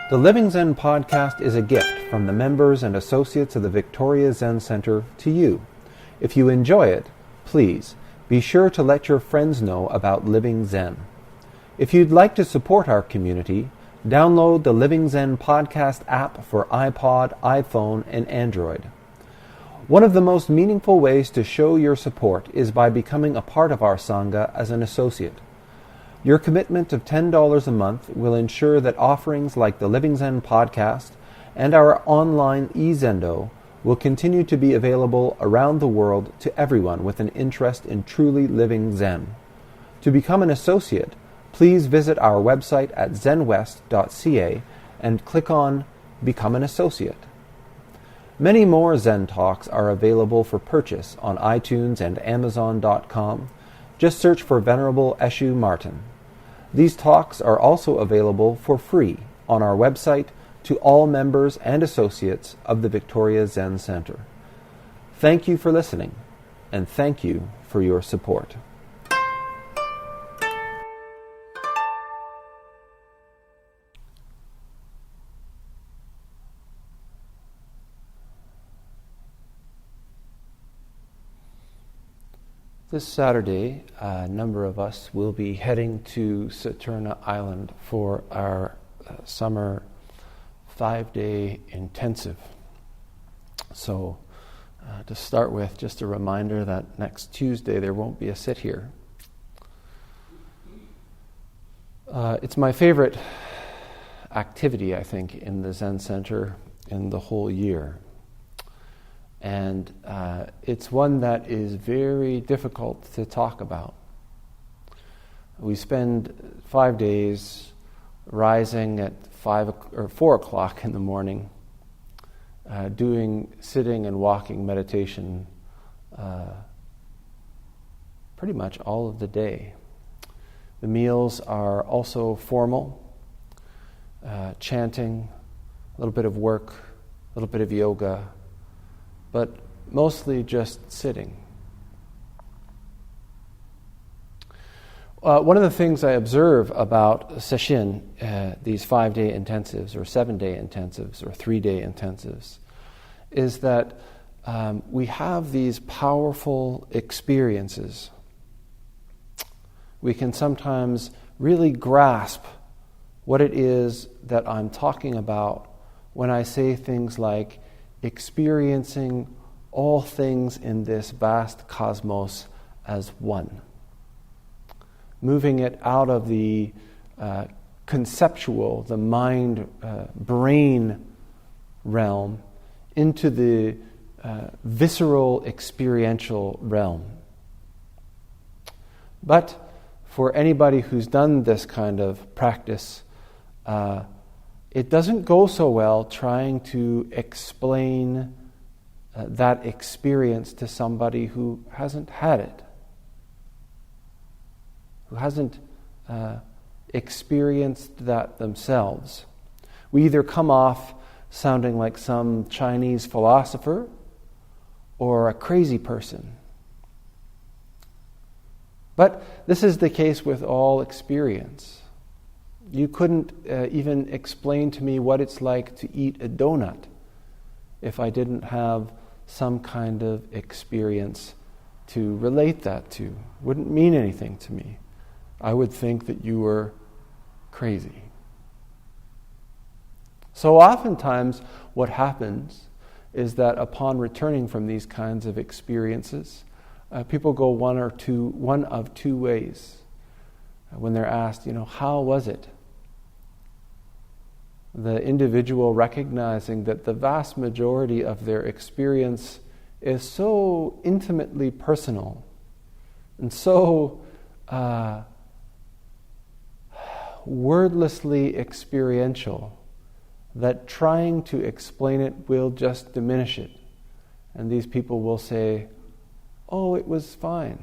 The Living Zen-podcast is a gift from the members and associates of the Victoria Zen Centre to you. If you enjoy it, please be sure to let your friends know about Living Zen. If you'd like to support our community, download the Living Zen-podcast app for iPod, iPhone, and Android. One of the most meaningful ways to show your support is by becoming a part of our Sangha as an associate. Your commitment of $10 a month will ensure that offerings like the Living Zen podcast and our online e-Zendo will continue to be available around the world to everyone with an interest in truly living Zen. To become an associate, please visit our website at zenwest.ca and click on Become an Associate. Many more Zen Talks are available for purchase on iTunes and Amazon.com. Just search for Venerable Eshu Martin. These talks are also available for free on our website to all members and associates of the Victoria Zen Centre. Thank you for listening, and thank you for your support. This Saturday, a number of us will be heading to Saturna Island for our summer 5-day intensive. So, to start with, just a reminder that next Tuesday there won't be a sit here. It's my favorite activity, I think, in the Zen Center in the whole year. And it's one that is very difficult to talk about. We spend 5 days rising at 4 o'clock in the morning, doing sitting and walking meditation pretty much all of the day. The meals are also formal, chanting, a little bit of work, a little bit of yoga, but mostly just sitting. One of the things I observe about sesshin, these 5-day intensives, or 7-day intensives, or 3-day intensives, is that we have these powerful experiences. We can sometimes really grasp what it is that I'm talking about when I say things like experiencing all things in this vast cosmos as one. Moving it out of the conceptual, the mind, brain realm into the visceral, experiential realm. But for anybody who's done this kind of practice, it doesn't go so well trying to explain that experience to somebody who hasn't had it, who hasn't experienced that themselves. We either come off sounding like some Chinese philosopher or a crazy person. But this is the case with all experience. You couldn't even explain to me what it's like to eat a donut if I didn't have some kind of experience to relate that to. Wouldn't mean anything to me. I would think that you were crazy. So oftentimes what happens is that upon returning from these kinds of experiences, people go one of two ways. When they're asked, how was it? The individual recognizing that the vast majority of their experience is so intimately personal and so wordlessly experiential that trying to explain it will just diminish it. And these people will say, oh, it was fine.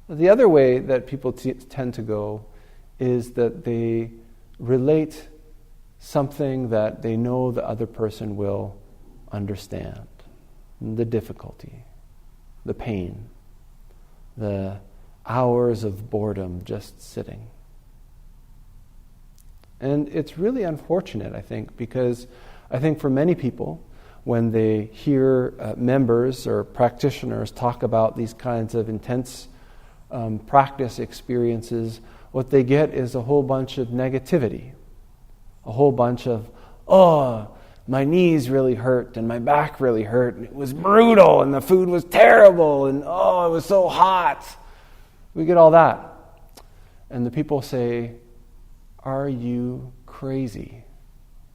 The other way that people tend to go is that they relate something that they know the other person will understand. The difficulty, the pain, the hours of boredom just sitting. And it's really unfortunate, I think, because I think for many people, when they hear members or practitioners talk about these kinds of intense practice experiences, what they get is a whole bunch of negativity, a whole bunch of, oh, my knees really hurt and my back really hurt and it was brutal and the food was terrible and oh, it was so hot. We get all that. And the people say, are you crazy?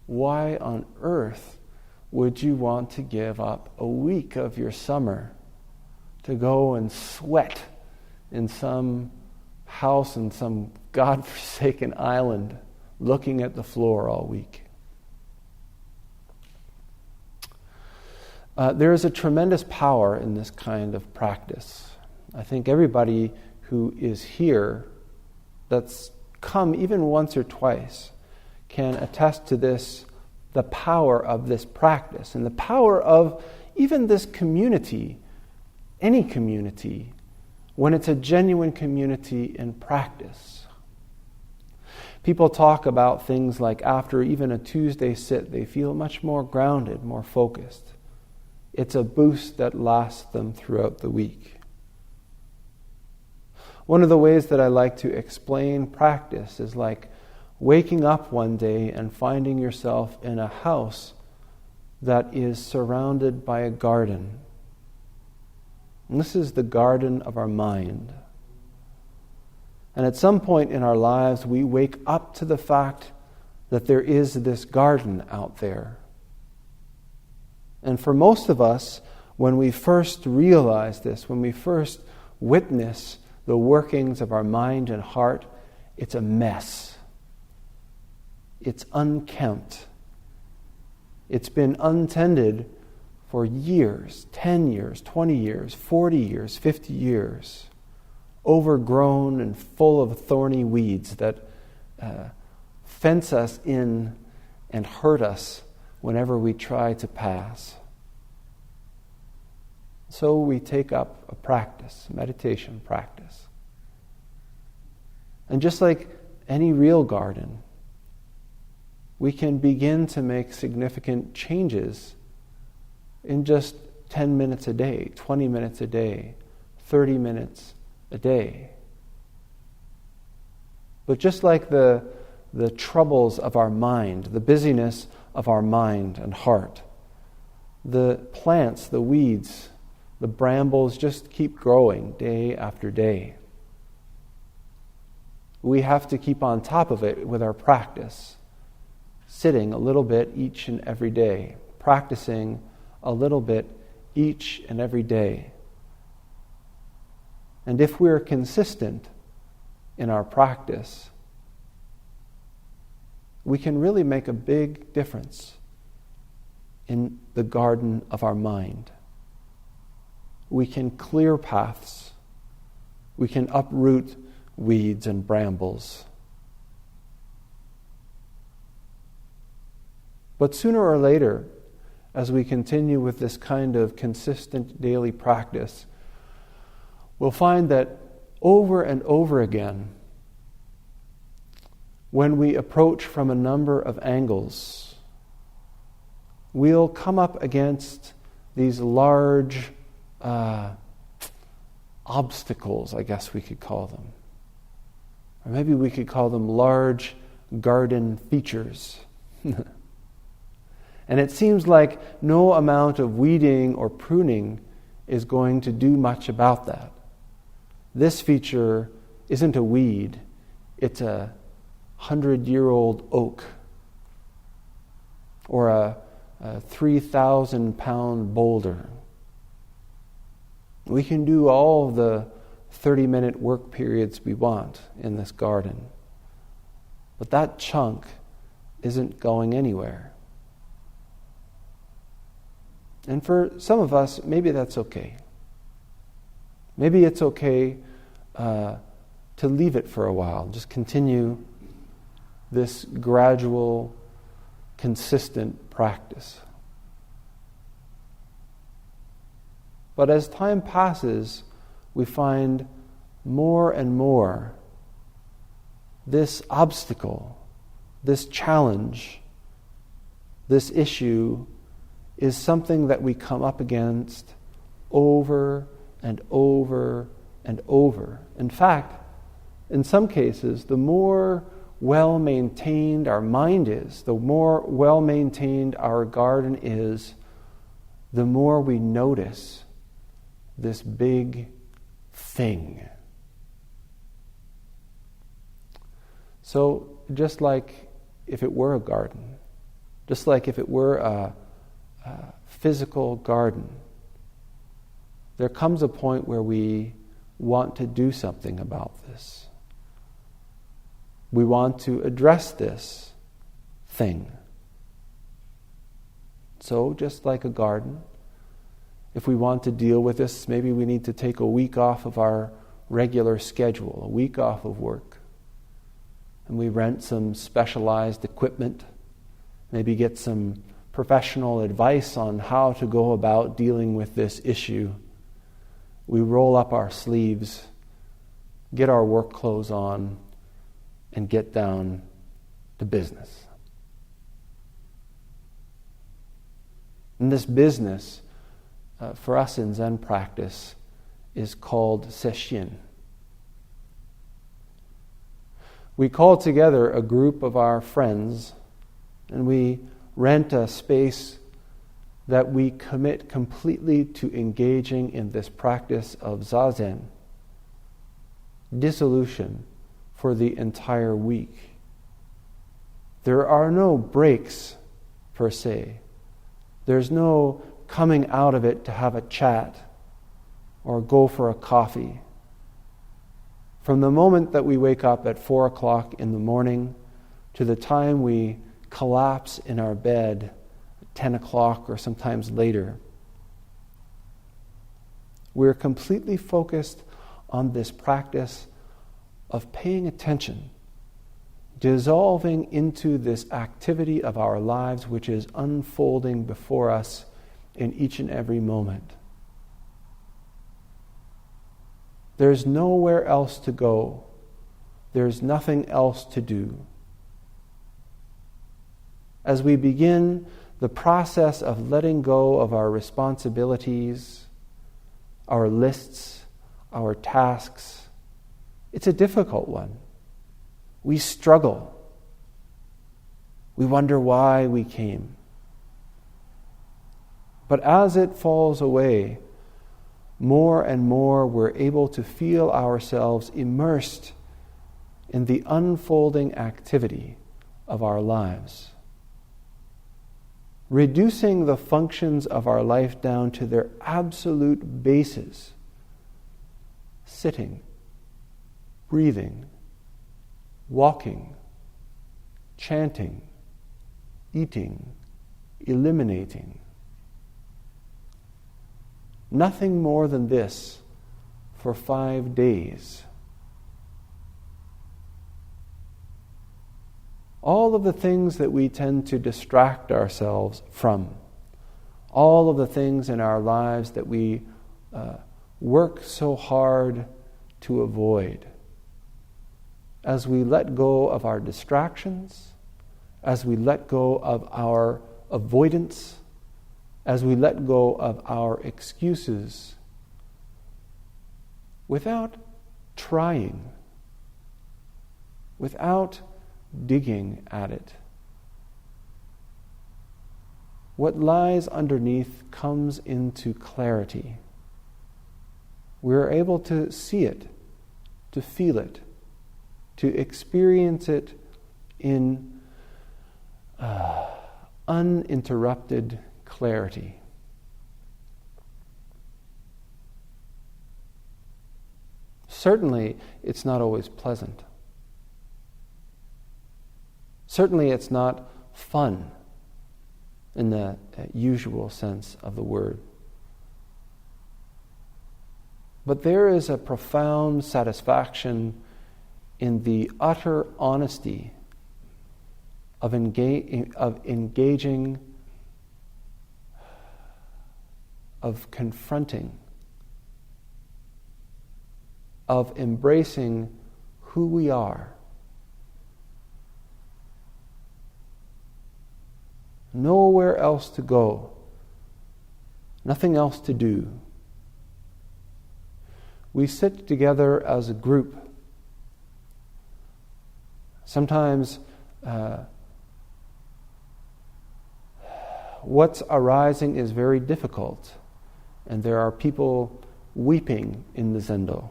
Why on earth would you want to give up a week of your summer to go and sweat in some house in some godforsaken island looking at the floor all week? There is a tremendous power in this kind of practice. I think everybody who is here that's come even once or twice can attest to this, the power of this practice and the power of even this community, any community, when it's a genuine community in practice. People talk about things like after even a Tuesday sit, they feel much more grounded, more focused. It's a boost that lasts them throughout the week. One of the ways that I like to explain practice is like waking up one day and finding yourself in a house that is surrounded by a garden. And this is the garden of our mind. And at some point in our lives, we wake up to the fact that there is this garden out there. And for most of us, when we first realize this, when we first witness the workings of our mind and heart, it's a mess. It's unkempt. It's been untended for years, 10 years, 20 years, 40 years, 50 years, overgrown and full of thorny weeds that fence us in and hurt us whenever we try to pass. So we take up a practice, meditation practice. And just like any real garden, we can begin to make significant changes in just 10 minutes a day, 20 minutes a day, 30 minutes a day. But just like the troubles of our mind, the busyness of our mind and heart, the plants, the weeds, the brambles just keep growing day after day. We have to keep on top of it with our practice, sitting a little bit each and every day, practicing a little bit each and every day. And if we're consistent in our practice, we can really make a big difference in the garden of our mind. We can clear paths. We can uproot weeds and brambles. But sooner or later, as we continue with this kind of consistent daily practice, we'll find that over and over again, when we approach from a number of angles, we'll come up against these large obstacles, I guess we could call them. Or maybe we could call them large garden features. And it seems like no amount of weeding or pruning is going to do much about that. This feature isn't a weed, it's a 100-year-old oak or a 3,000-pound boulder. We can do all the 30-minute work periods we want in this garden, but that chunk isn't going anywhere. And for some of us, maybe that's okay. Maybe it's okay to leave it for a while, just continue this gradual, consistent practice. But as time passes, we find more and more this obstacle, this challenge, this issue, is something that we come up against over and over and over. In fact, in some cases, the more well-maintained our mind is, the more well-maintained our garden is, the more we notice this big thing. So just like if it were a garden, just like if it were a physical garden, there comes a point where we want to do something about this. We want to address this thing. So, just like a garden, if we want to deal with this, maybe we need to take a week off of our regular schedule, a week off of work. And we rent some specialized equipment, maybe get some professional advice on how to go about dealing with this issue. We roll up our sleeves, get our work clothes on, and get down to business. And this business, for us in Zen practice, is called sesshin. We call together a group of our friends, and we rent a space that we commit completely to engaging in this practice of zazen, dissolution, for the entire week. There are no breaks, per se. There's no coming out of it to have a chat or go for a coffee. From the moment that we wake up at 4 o'clock in the morning to the time we collapse in our bed at 10 o'clock or sometimes later, we're completely focused on this practice of paying attention, dissolving into this activity of our lives which is unfolding before us in each and every moment. There's nowhere else to go. There's nothing else to do. As we begin the process of letting go of our responsibilities, our lists, our tasks, it's a difficult one. We struggle. We wonder why we came. But as it falls away, more and more we're able to feel ourselves immersed in the unfolding activity of our lives, reducing the functions of our life down to their absolute basis: sitting, breathing, walking, chanting, eating, eliminating. Nothing more than this for 5 days. All of the things that we tend to distract ourselves from, all of the things in our lives that we work so hard to avoid, as we let go of our distractions, as we let go of our avoidance, as we let go of our excuses, without trying, without digging at it, what lies underneath comes into clarity. We're able to see it, to feel it, to experience it in uninterrupted clarity. Certainly, it's not always pleasant. Certainly, it's not fun in the usual sense of the word. But there is a profound satisfaction in the utter honesty of engaging, of confronting, of embracing who we are, nowhere else to go, nothing else to do. We sit together as a group. Sometimes what's arising is very difficult, and there are people weeping in the zendo.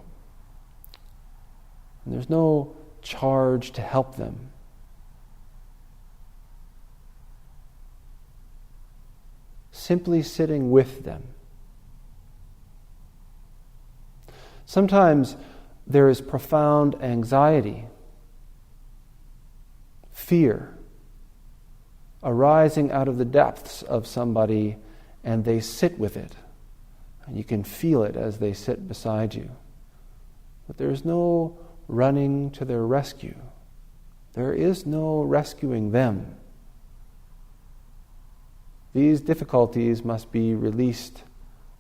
And there's no charge to help them. Simply sitting with them. Sometimes there is profound anxiety, fear, arising out of the depths of somebody, and they sit with it. And you can feel it as they sit beside you. But there's no running to their rescue. There is no rescuing them. These difficulties must be released,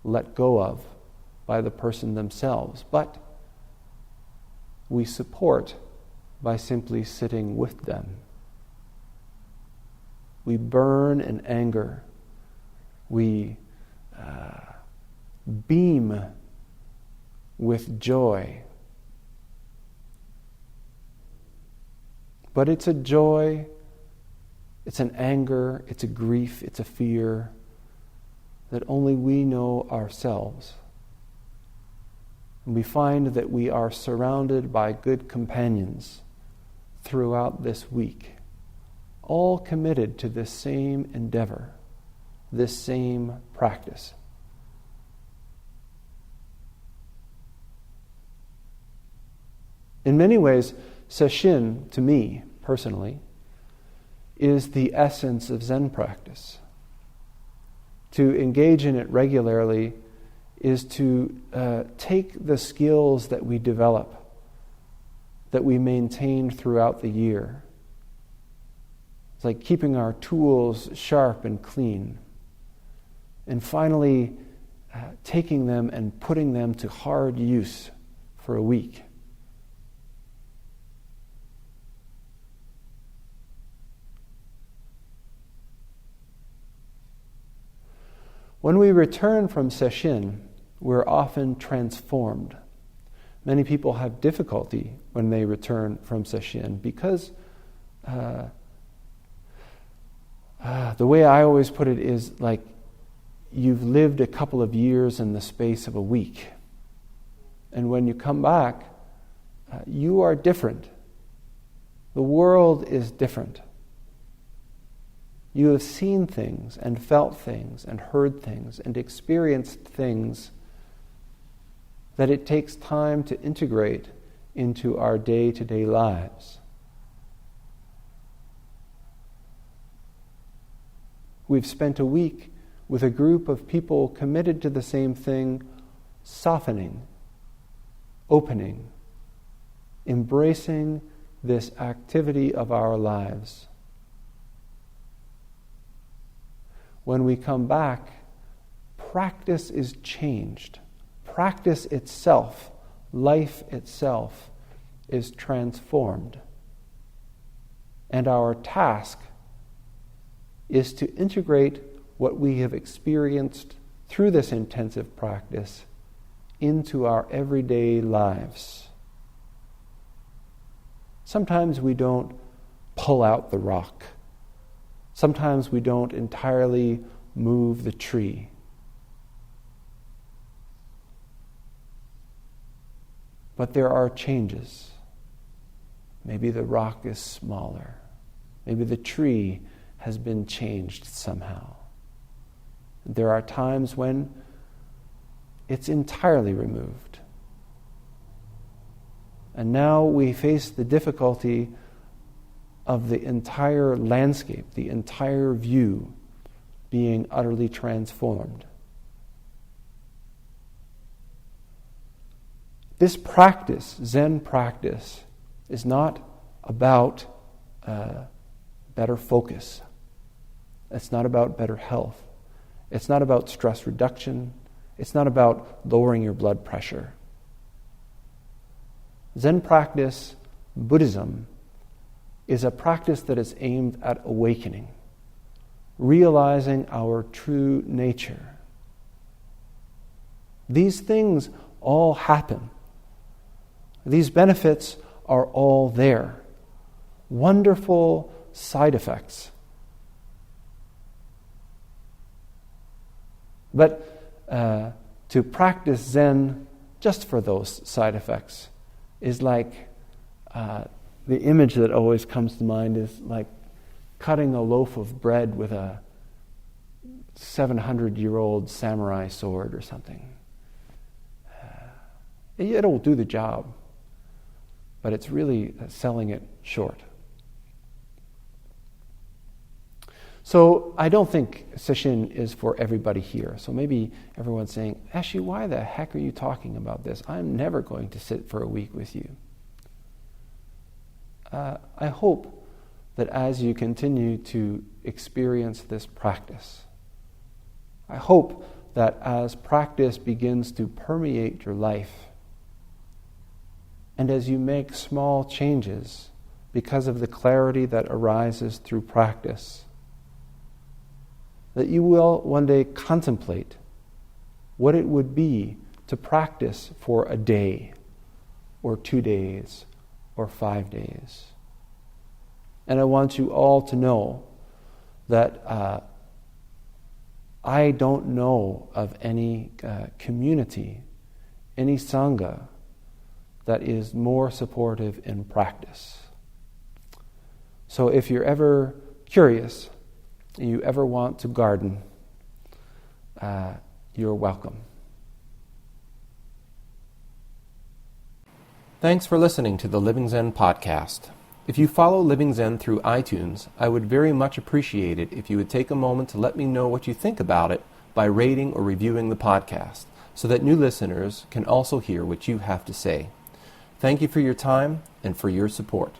let go of by the person themselves. But we support by simply sitting with them. We burn in anger. We beam with joy. But it's a joy, it's an anger, it's a grief, it's a fear that only we know ourselves. And we find that we are surrounded by good companions throughout this week, all committed to this same endeavor, this same practice. In many ways, sesshin, to me personally, is the essence of Zen practice. To engage in it regularly is to take the skills that we develop, that we maintain throughout the year. It's like keeping our tools sharp and clean, and finally taking them and putting them to hard use for a week. When we return from sesshin, we're often transformed. Many people have difficulty when they return from sesshin because the way I always put it is like you've lived a couple of years in the space of a week. And when you come back, you are different. The world is different. You have seen things and felt things and heard things and experienced things that it takes time to integrate into our day-to-day lives. We've spent a week with a group of people committed to the same thing, softening, opening, embracing this activity of our lives. When we come back, practice is changed. Practice itself, life itself, is transformed. And our task is to integrate what we have experienced through this intensive practice into our everyday lives. Sometimes we don't pull out the rock. Sometimes we don't entirely move the tree. But there are changes. Maybe the rock is smaller. Maybe the tree has been changed somehow. There are times when it's entirely removed. And now we face the difficulty of the entire landscape, the entire view being utterly transformed. This practice, Zen practice, is not about better focus. It's not about better health. It's not about stress reduction. It's not about lowering your blood pressure. Zen practice, Buddhism, is a practice that is aimed at awakening. realizing our true nature. These things all happen. These benefits are all there. Wonderful side effects. But to practice Zen just for those side effects is like, the image that always comes to mind is like cutting a loaf of bread with a 700-year-old samurai sword or something. It'll do the job, but it's really selling it short. So I don't think Sesshin is for everybody here. So maybe everyone's saying, Ashi, why the heck are you talking about this? I'm never going to sit for a week with you. I hope that as you continue to experience this practice, I hope that as practice begins to permeate your life, and as you make small changes because of the clarity that arises through practice, that you will one day contemplate what it would be to practice for a day, or 2 days, or 5 days. And I want you all to know that I don't know of any community, any sangha, that is more supportive in practice. So if you're ever curious, and you ever want to garden, you're welcome. Thanks for listening to the Living Zen podcast. If you follow Living Zen through iTunes, I would very much appreciate it if you would take a moment to let me know what you think about it by rating or reviewing the podcast, so that new listeners can also hear what you have to say. Thank you for your time and for your support.